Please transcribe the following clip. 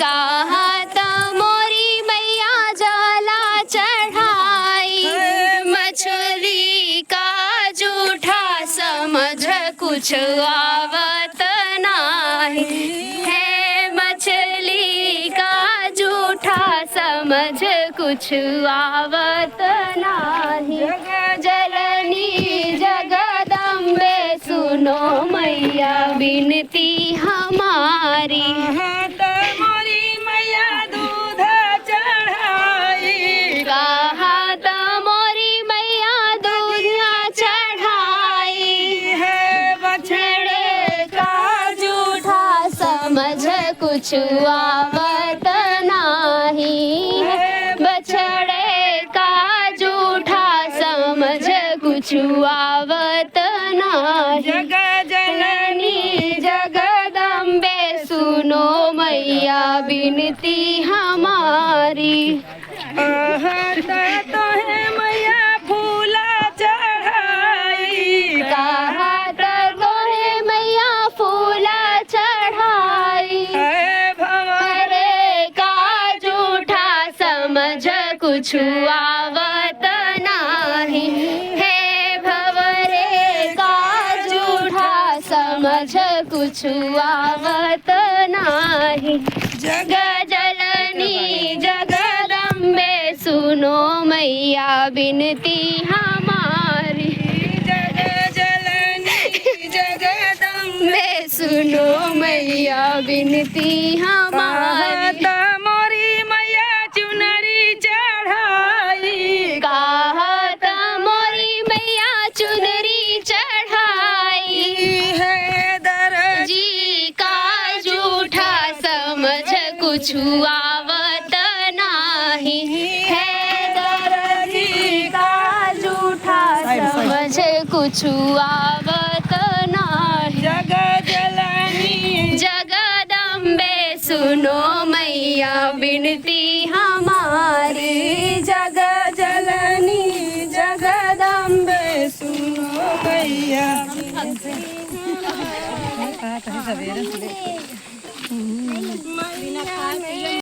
कहाँ मोरी मैया जला चढ़ाई, मछली का जूठा समझ कुछ आवत नाही है, मछली का जूठा समझ कुछ आवत नाही। जलनी जगदम्बे सुनो मैया विनती हमारी, मोरी मैया दूध चढ़ाई, कहाँ मोरी मैया दूध चढ़ाई है बछड़े का जूठा समझ कुछ आवत नाही है, बछड़े का जूठा समझ कुछ आवत नाही। जग जननी जगदम्बे सुनो मैया विनती हमारी, तो है मैया फूला चढ़ाई, कहाँ तो है मैया फूला चढ़ाई, है भंवर अरे का जूठा समझ कुछ आवत नाही है, भंवरे का जूठा समझ कुछ आवत नाही। जग जननी जगदम्बे सुनो मैया विनती हमारी, जग जननी जगदम्बे मैं सुनो मैया विनती हमारी। मोरी मैया चुनरी चढ़ाई, कहाँ मोरी मैया चुनरी चढ़ाई, है दर जी का जूठा समझ कुछ आवत नाही है, दर्जी का जूठा समझ कुछ आवत नाही। जग जलनी जगदम्बे सुनो मैया विनती हमारी, जग जलनी जगदम्बे सुनो मैया